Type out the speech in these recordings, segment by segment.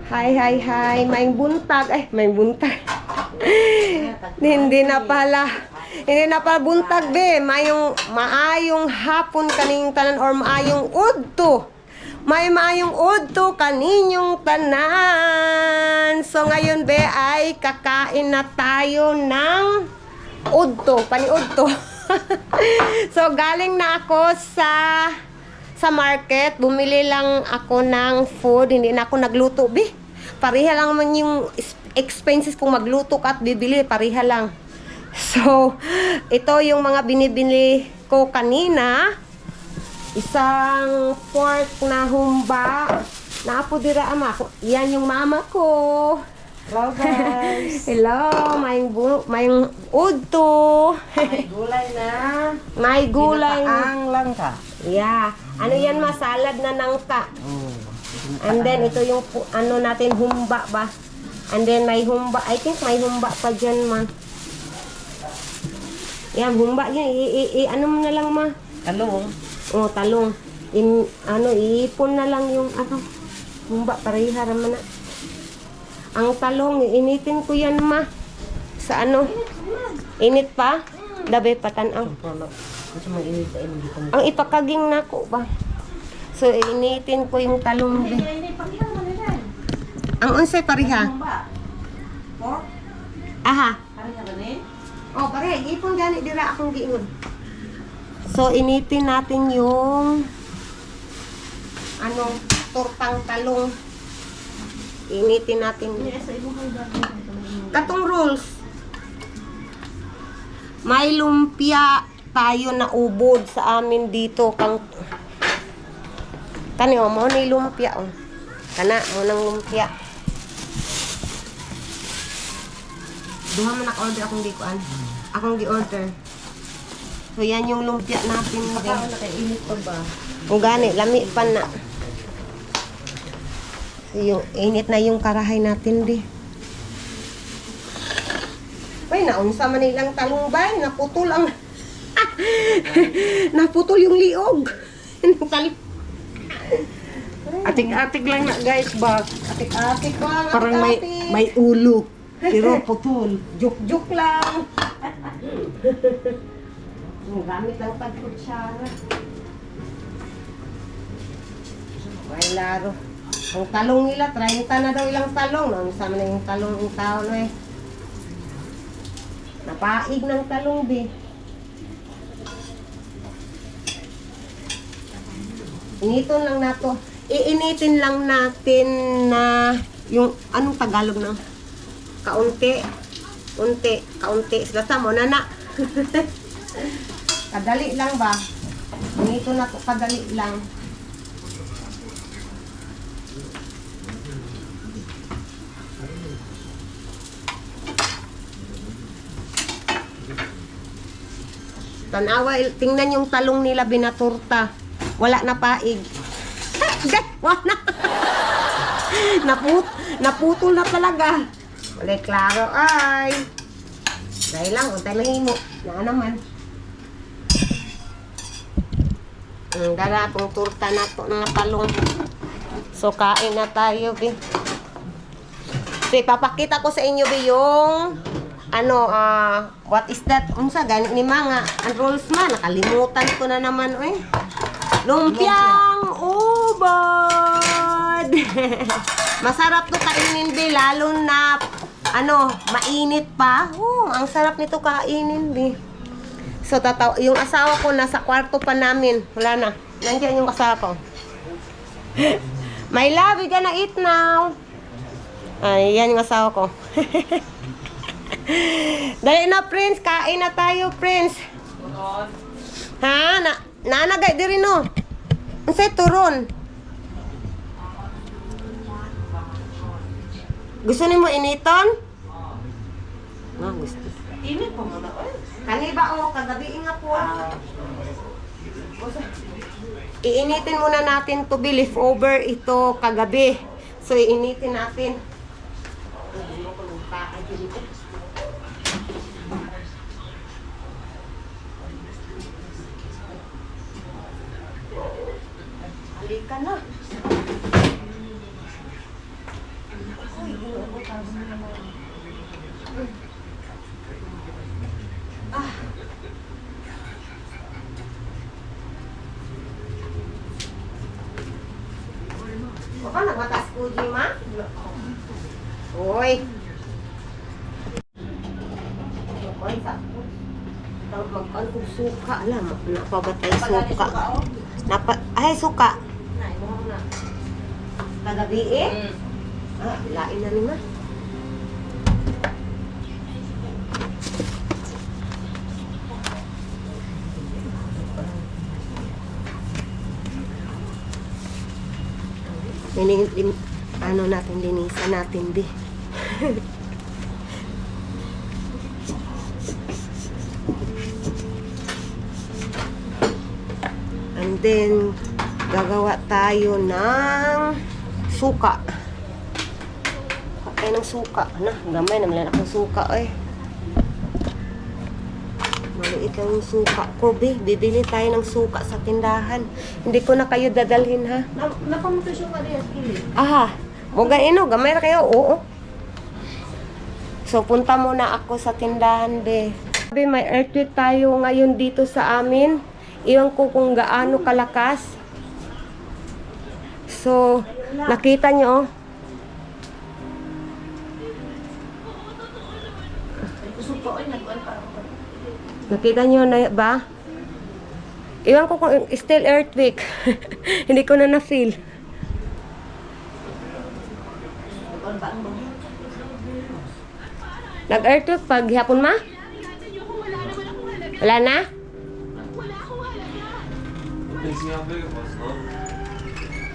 Hi. May buntag. Ay, may buntag. Hindi na pala. Hindi na pala buntag, be. Maayong hapon kaning tanan or maayong udto. May maayong udto kaninyong tanan. So, ngayon, be, ay kakain na tayo ng udto. Pani-udto. So, galing na ako sa market. Bumili lang ako ng food. Hindi na ako nagluto, be. Pareha lang man yung expenses kung magluto ka at bibili. Pareha lang. So, ito yung mga binibili ko kanina. Isang pork na humba. Naapo dira ama. Yan yung mama ko. Hello guys. Hello, may udto. May gulay na. May gulay. Ginataang langka. Yeah. Ano yan, masalad na nangka. Oh. And then, ito yung, ano natin, humba ba? And then, may humba. I think may humba pa dyan, ma. Yan, humba yan. Ano mo na lang, ma? Talong. Oh, talong. Iipon na lang yung, humba. Pareha naman na. Ang talong, initin ko yan, ma. Sa ano? Init pa? Dabe patanaw. Ang ipakaging nako ba? So, initin ko yung talong. Ang unsay pariha? Pork? Aha. Pareha ba ni? Oh, pare, ipon gani dira akong giingon. So, initin natin yung tortang talong. Initin natin. Katong rolls. May lumpia tayo na ubod sa amin dito kang kani mo ni lumpia oh. Kana mo nang lumpia. Duha man nak-order akong gikuan. Akong gi-order. So yan yung lumpia natin. Baka nakainit pa ba? Kung gani, lami pa na. So, yung init na yung karahay natin di. Ay, naunsa man ilang talong ba? Naputol ang naputol yung liog. Atik-atik lang na guys ba? Atik-atik lang. Parang may ulo. Pero putol. Juk-juk lang. Gamit lang pagkutsara. May laro. Ang talong nila, 30 na daw ilang talong. Naunsa man yung talong ng tao no eh. Napaig ng talong di. Initon lang nato. Iinitin lang natin na yung anong Tagalog na kaunti. Kaunti. Basta mo na na. Kadali lang ba? Inito na to kadali lang. Tanawa, tingnan yung talong nila binaturta. Wala na paig. Wala. Naputol na talaga. Wala klaro ay. Dahil lang, untay mahimo. Na naman. Dara pong turta na to ng talong. So, kain na tayo, bi. So, ipapakita ko sa inyo, bi, yung what is that? Unsa gani ni mga rolls man, nakalimutan ko na naman lumpiang ubod. Masarap to kainin bi, lalo na mainit pa. Ang sarap nito kainin bi. So yung asawa ko nasa kwarto pa namin. Wala na. Nandiyan yung asawa ko. My love, we gonna eat now. Ayan yung asawa ko. Dali na, Prince. Kain na tayo, Prince. Ha? Nanagay diri no. Unsay turon? Gusto nimo initon? Gusto. Init pa mo na Kani ba kagabi nga po. Iinitin muna natin to be leftover ito kagabi. So iinitin natin. Halika na. Baka nagmatas ko, Jima? Uy. Uy, sakto. Magkaan kong suka lang. Napabatay suka. Ay, suka. Kagabi eh? Lain na lima. Ano natin, linisan natin, di. And then, gagawa tayo ng suka. Patay ng suka. Ano, gamay na malalak ng suka, eh. Maliit lang yung suka ko, be. Bibili tayo ng suka sa tindahan. Hindi ko na kayo dadalhin, ha? Napamuto siya ka rin, kili. Aha. Huwag ino, gamay na kayo. Oo. So, punta muna ako sa tindahan, be. Sabi, may earthquake tayo ngayon dito sa amin. Iwan ko kung gaano kalakas. So, nakita nyo, nakita nyo na ba? Iwan ko kung still earthquake. Hindi ko na na-feel. Nag-earthquake pag hapon ma? Wala na?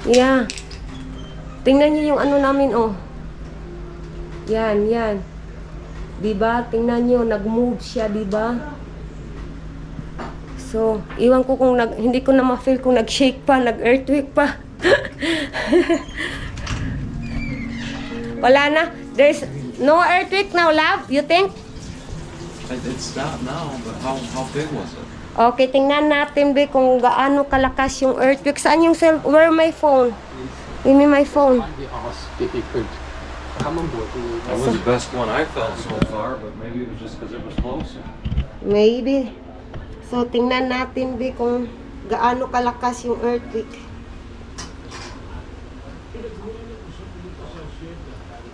Yeah. Tingnan niyo yung ano namin, oh. Yan, yan. Diba? Tingnan niyo, nag-move siya, diba? So, iwan ko kung hindi ko na ma-feel kung nag-shake pa, nag-earthquake pa. Wala na. There's no earthquake now, love, you think? It stopped now, but how big was it? Okay, tingnan natin, be, kung gaano kalakas yung earthquake. Saan yung where my phone? Give me my phone. That was the best one I felt so far, but maybe it was just because it was closer. Maybe. So, tingnan natin, be, kung gaano kalakas yung earthquake.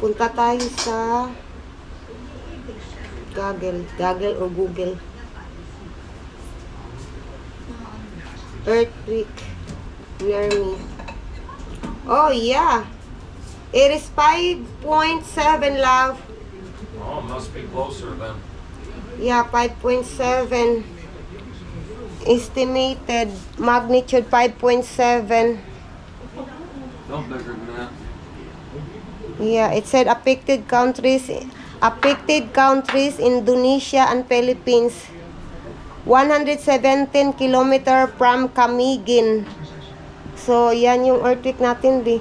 Punta tayo sa Google or Google. Earthquake near me. Oh, yeah. It is 5.7, love. Oh, it must be closer then. Yeah, 5.7. Estimated magnitude 5.7. No bigger than that. Yeah, it said affected countries, Indonesia and Philippines. 117 kilometer from Camiguin. So, yan yung earthquake natin, di.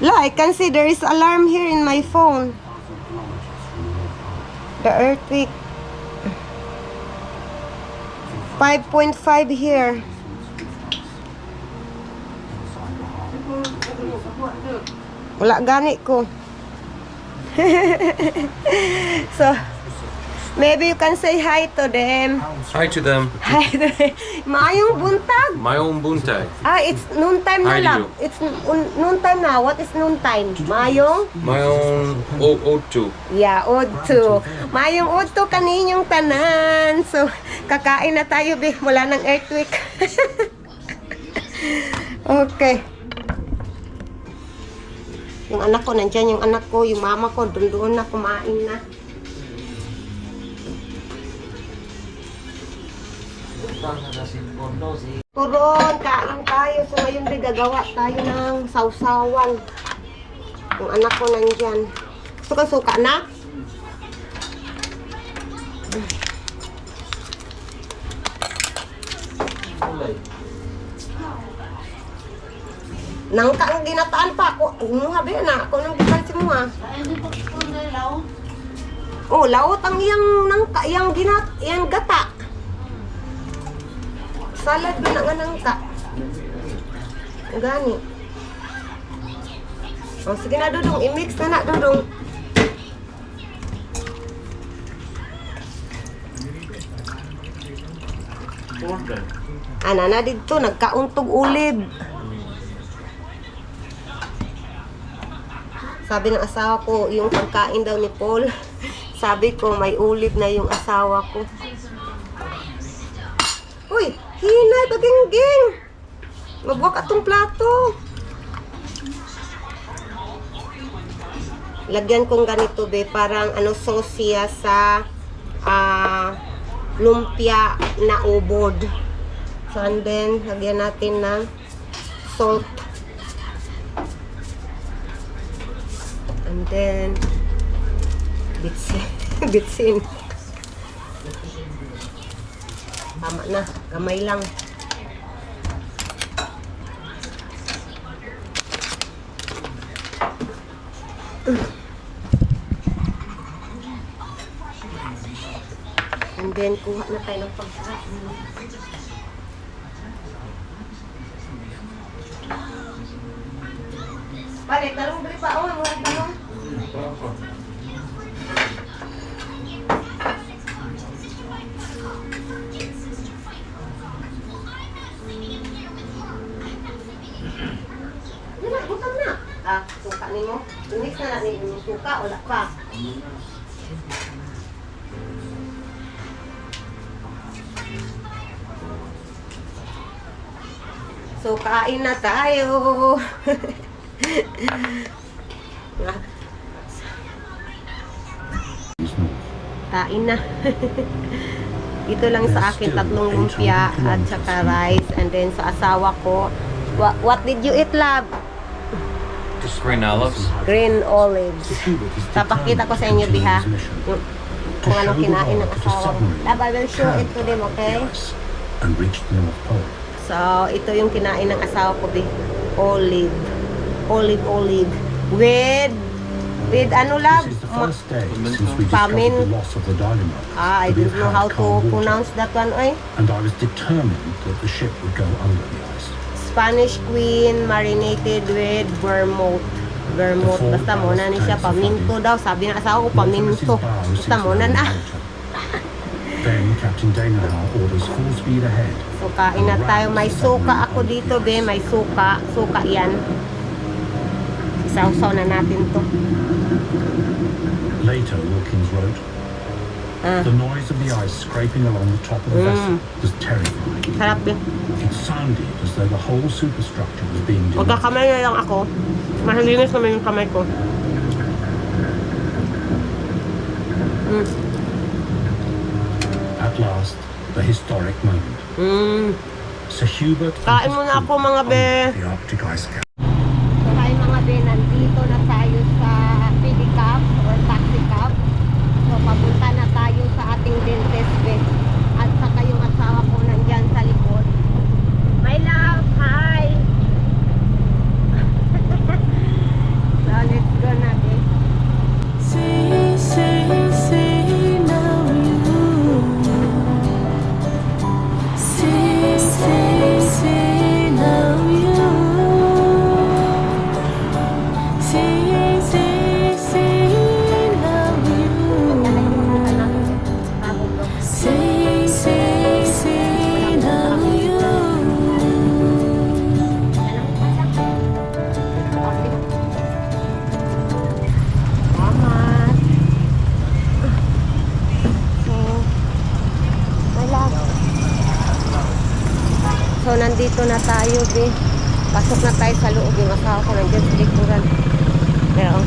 I can see there is alarm here in my phone. The earthquake. 5.5 here. Wala gani ko. So, maybe you can say hi to them. Hi to them. Hi to them. Maayong buntag. My own buntag. It's noon time na Hi to lang. you. It's noon time na. What is noon time? Maayong? My own O2. Yeah, Odd 2. Maayong Odd 2 kaninyong tanan. So, kakain na tayo, be. Wala ng earthquake. Okay. Yung anak ko, nandyan yung anak ko, yung mama ko, doon na kumain na. Turon, kain tayo. So ngayon din gagawa tayo ng sausawan. Yung anak ko nandyan. Gusto ka suka na? Nangka ang ginataan pa ako. Mga be na, ako nang gitan si mo ha. Oh, laot ang iyang nangka, iyang gata. Salad ba na nga nangka? Gani. Oh, sige na, Dudong. I-mix na, Dudong. Ana na dito, nagkauntog ulib. Sabi ng asawa ko, yung pagkain daw ni Paul, sabi ko, may ulib na yung asawa ko. Uy, hinay, bagingging. Magwak atong plato. Lagyan kong ganito, be, parang ano, sosya sa lumpia na ubod. So, and then, lagyan natin ng salt. And then, bitsin. Bitsin. Tama na. Gamay lang. And then, kuha na tayo ng pagkain. Pare, talong beri pa. Oh, murag talong. Dila, butang na. Suka ni mo. Mix na natin yung suka. Wala pa. So, kain na tayo. Kain na. Ito lang sa akin, 3 lumpia at saka rice. And then sa asawa ko, what did you eat, love? Just green olives. Green olives. Papakita ko sa inyo, Biha, yung kung anong kinain ng asawa ko. Love, I will show it to them, okay? So, ito yung kinain ng asawa ko, Bi. Olive. With ano, love? Pamin. I don't know how to pronounce that one, oy. And I was determined that the ship would go under the ice. Spanish Queen marinated with vermouth. Basta mo na ni siya, paminto daw. Sabi ng asawa ko, paminto. Basta mo na na. Then Captain Danahar orders full speed ahead. So, kain na tayo. May suka ako dito, be. May suka. Suka yan. Isaw-saw na natin to. Later, Wilkins wrote, the noise of the ice scraping along the top of the vessel was terrifying. Sarap, be. It sounded as though the whole superstructure was being demolished. Magkakamay na lang ako. Mahalinis naman yung kamay ko. At last, the historic moment. Sir Hubert and Kain his muna crew ako, mga be. on the Arctic ice cap. So, hi mga be, nandito na tayo sa pedicab or taxi cab. So, papunta na tayo sa ating dentist, be. At saka yung asawa ko nandyan sa likod. My love, hi! So, let's go na, be. So, nandito na tayo, be. Pasok na tayo sa loob. Yung asawa ko nandiyan sa likuran. Pero,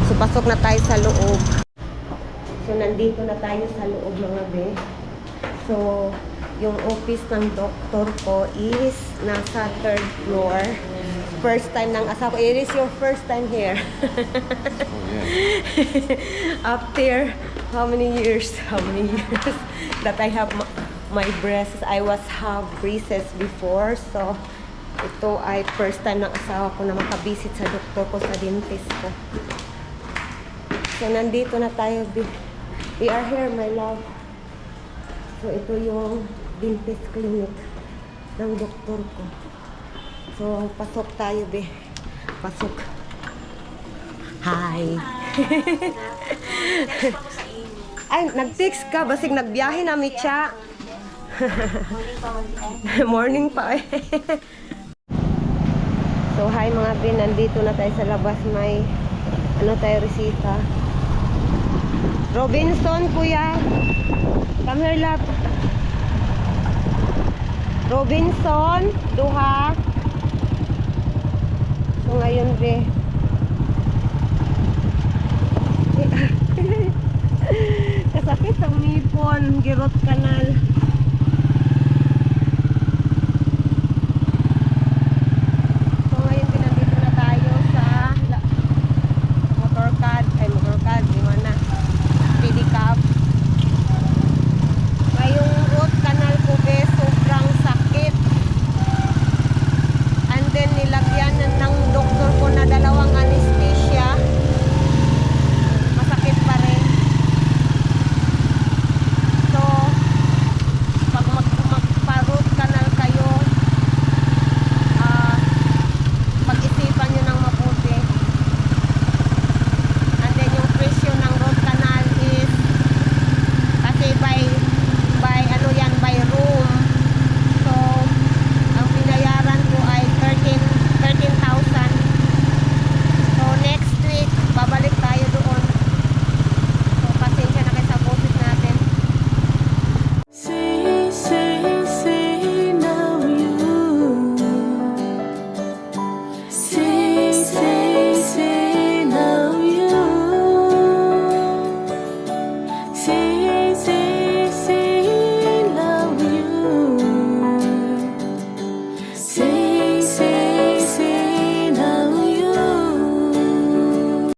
so, pasok na tayo sa loob. So, nandito na tayo sa loob, mga be. So, yung office ng doktor ko is nasa 3rd floor. First time ng asawa ko. It is your first time here. After how many years that I have my breasts. I was have braces before. So, ito ay first time ng asawa ko na makabisit sa doktor ko, sa dentist ko. So, nandito na tayo. We are here, my love. So, ito yung dentist clinic ng doktor ko. So, pasok tayo, be. Pasok. Hi. Ay, nag-text ka. Basig nagbiyahe na, Mitya. Morning pa eh. So, hi mga bin. Nandito na tayo sa labas. May, ano tayo, resita. Robinson, kuya. Come here, love. Robinson, duha. So, ngayon, be. Kasakit ang mipon. Girot kanal.